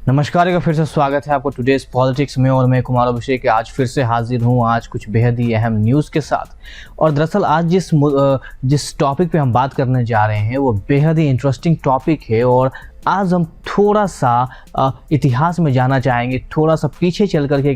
नमस्कार, एक फिर से स्वागत है आपको टुडेज पॉलिटिक्स में। और मैं कुमार अभिषेक के आज फिर से हाजिर हूँ आज कुछ बेहद ही अहम न्यूज़ के साथ। और दरअसल आज जिस टॉपिक पे हम बात करने जा रहे हैं वो बेहद ही इंटरेस्टिंग टॉपिक है। और आज हम थोड़ा सा इतिहास में जाना चाहेंगे, थोड़ा सा पीछे चल कर के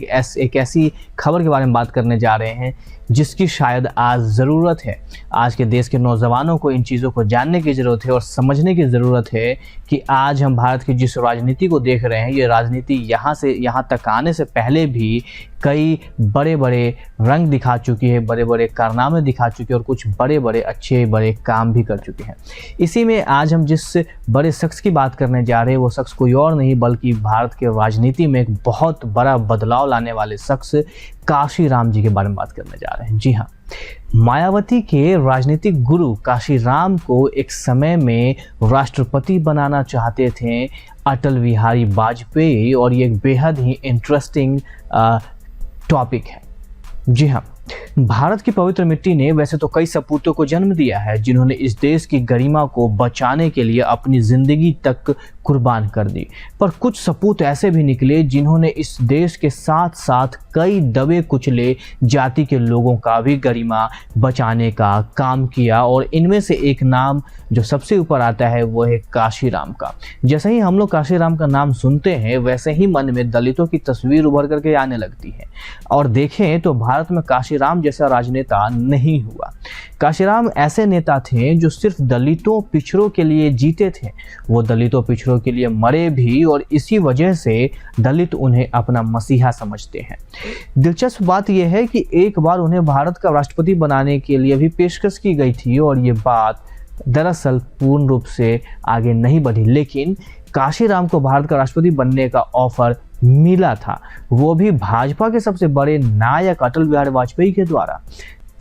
एक ऐसी खबर के बारे में बात करने जा रहे हैं जिसकी शायद आज ज़रूरत है। आज के देश के नौजवानों को इन चीज़ों को जानने की ज़रूरत है और समझने की ज़रूरत है कि आज हम भारत की जिस राजनीति को देख रहे हैं, ये राजनीति यहाँ तक आने से पहले भी कई बड़े बड़े रंग दिखा चुकी है, बड़े बड़े कारनामे दिखा चुकी है और कुछ बड़े बड़े अच्छे बड़े काम भी कर चुके हैं। इसी में आज हम जिस बड़े शख्स की बात करने जा रहे हैं वो शख्स कोई और नहीं बल्कि भारत के राजनीति में एक बहुत बड़ा बदलाव लाने वाले शख्स काशीराम जी के बारे में बात करने जा रहे हैं। जी हाँ, मायावती के राजनीतिक गुरु काशीराम को एक समय में राष्ट्रपति बनाना चाहते थे अटल बिहारी वाजपेयी, और ये एक बेहद ही इंटरेस्टिंग टॉपिक है। जी हाँ, भारत की पवित्र मिट्टी ने वैसे तो कई सपूतों को जन्म दिया है जिन्होंने इस देश की गरिमा को बचाने के लिए अपनी जिंदगी तक कुर्बान कर दी, पर कुछ सपूत ऐसे भी निकले जिन्होंने इस देश के साथ साथ कई दबे कुचले जाति के लोगों का भी गरिमा बचाने का काम किया। और इनमें से एक नाम जो सबसे ऊपर आता है वो है काशीराम का। जैसे ही हम लोग काशीराम का नाम सुनते हैं वैसे ही मन में दलितों की तस्वीर उभर करके आने लगती है। और देखें तो भारत में काशीराम जैसा राजनेता नहीं हुआ। काशीराम ऐसे नेता थे जो सिर्फ दलितों पिछड़ों के लिए जीते थे, वो दलितों पिछड़ों के लिए मरे भी, और इसी वजह से दलित उन्हें अपना मसीहा समझते हैं। दिलचस्प बात यह है कि एक बार उन्हें भारत का राष्ट्रपति बनाने के लिए भी पेशकश की गई थी और ये बात दरअसल पूर्ण रूप से आगे नहीं बढ़ी, लेकिन काशीराम को भारत का राष्ट्रपति बनने का ऑफर मिला था, वो भी भाजपा के सबसे बड़े नायक अटल बिहारी वाजपेयी के द्वारा।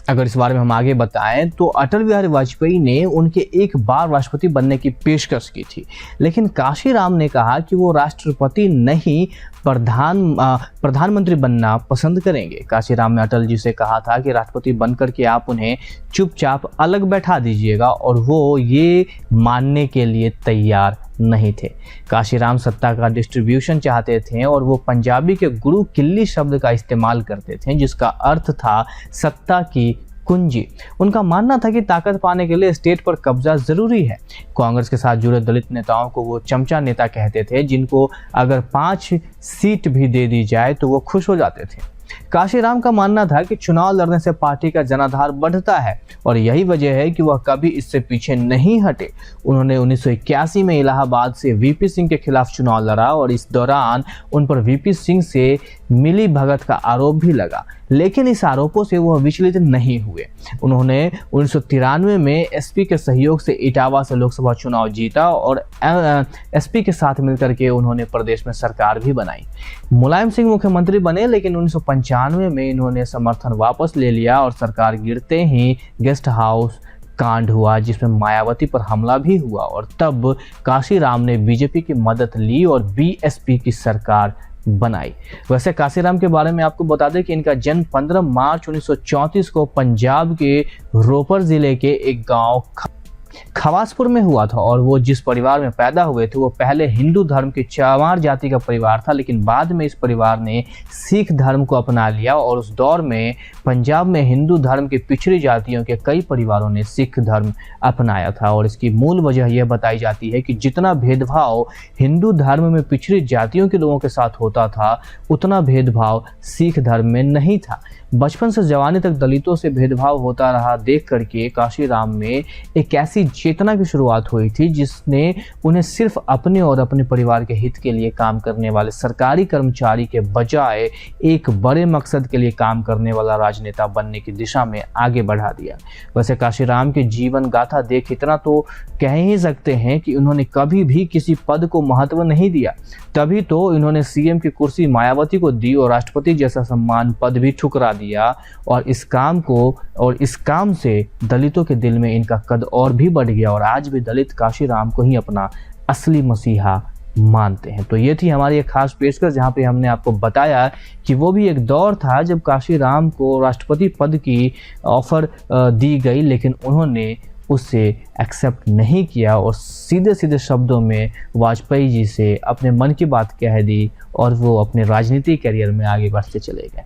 अगर इस बारे में हम आगे बताएं तो अटल बिहारी वाजपेयी ने उनके एक बार राष्ट्रपति बनने की पेशकश की थी, लेकिन काशीराम ने कहा कि वो राष्ट्रपति नहीं प्रधानमंत्री बनना पसंद करेंगे। काशीराम ने अटल जी से कहा था कि राष्ट्रपति बनकर के आप उन्हें चुपचाप अलग बैठा दीजिएगा, और वो ये मानने के लिए तैयार नहीं थे। काशीराम सत्ता का डिस्ट्रीब्यूशन चाहते थे और वो पंजाबी के गुरु किल्ली शब्द का इस्तेमाल करते थे जिसका अर्थ था सत्ता की कुंजी। उनका मानना था कि ताकत पाने के लिए स्टेट पर कब्जा जरूरी है। कांग्रेस के साथ जुड़े दलित नेताओं को वो चमचा नेता कहते थे जिनको अगर 5 सीट भी दे दी जाए तो वो खुश हो जाते थे। काशीराम का मानना था कि चुनाव लड़ने से पार्टी का जनाधार बढ़ता है और यही वजह है कि वह कभी इससे पीछे नहीं हटे। उन्होंने 1981 में इलाहाबाद से वीपी सिंह के खिलाफ चुनाव लड़ा और इस दौरान उन पर वीपी सिंह से मिली भगत का आरोप भी लगा, लेकिन इस आरोपों से वह विचलित नहीं हुए। उन्होंने 1993 में एसपी के सहयोग से इटावा से लोकसभा चुनाव जीता और एसपी के साथ मिलकर के उन्होंने प्रदेश में सरकार भी बनाई। मुलायम सिंह मुख्यमंत्री बने, लेकिन 1995 में इन्होंने समर्थन वापस ले लिया और सरकार गिरते ही गेस्ट हाउस कांड हुआ जिसमें मायावती पर हमला भी हुआ, और तब काशीराम ने बीजेपी की मदद ली और बीएसपी की सरकार बनाई। वैसे काशीराम के बारे में आपको बता दें कि इनका जन्म 15 मार्च 1934 को पंजाब के रोपर जिले के एक गांव खवासपुर में हुआ था, और वो जिस परिवार में पैदा हुए थे वो पहले हिंदू धर्म के चमार जाति का परिवार था, लेकिन बाद में इस परिवार ने सिख धर्म को अपना लिया और उस दौर में पंजाब में हिंदू धर्म के पिछड़ी जातियों के कई परिवारों ने सिख धर्म अपनाया था। और इसकी मूल वजह यह बताई जाती है कि जितना भेदभाव हिंदू धर्म में पिछड़ी जातियों के लोगों के साथ होता था उतना भेदभाव सिख धर्म में नहीं था। बचपन से जवानी तक दलितों से भेदभाव होता रहा देख करके काशीराम में एक ऐसी चेतना की शुरुआत हुई थी जिसने उन्हें सिर्फ अपने और अपने परिवार के हित के लिए काम करने वाले सरकारी कर्मचारी के बजाय एक बड़े मकसद के लिए काम करने वाला राजनेता बनने की दिशा में आगे बढ़ा दिया। वैसे काशीराम के जीवन गाथा देख इतना तो कह ही सकते हैं कि उन्होंने कभी भी किसी पद को महत्व नहीं दिया, तभी तो इन्होंने सीएम की कुर्सी मायावती को दी और राष्ट्रपति जैसा सम्मान पद भी ठुकरा दिया, और इस काम से दलितों के दिल में इनका कद और भी बढ़ गया और आज भी दलित काशीराम को ही अपना असली मसीहा मानते हैं। तो ये थी हमारी एक खास पेशकश जहाँ पे हमने आपको बताया कि वो भी एक दौर था जब काशीराम को राष्ट्रपति पद की ऑफर दी गई, लेकिन उन्होंने उसे एक्सेप्ट नहीं किया और सीधे सीधे शब्दों में वाजपेयी जी से अपने मन की बात कह दी और वो अपने राजनीतिक करियर में आगे बढ़ते चले गए।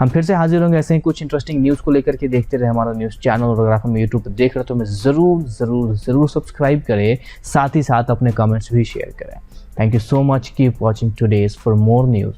हम फिर से हाजिर होंगे ऐसे ही कुछ इंटरेस्टिंग न्यूज़ को लेकर के। देखते रहे हमारा न्यूज़ चैनल, और अगर आप हमें यूट्यूब पर देख रहे हो तो हमें ज़रूर सब्सक्राइब करें, साथ ही साथ अपने कमेंट्स भी शेयर करें। Thank you so much, keep watching today's for more news.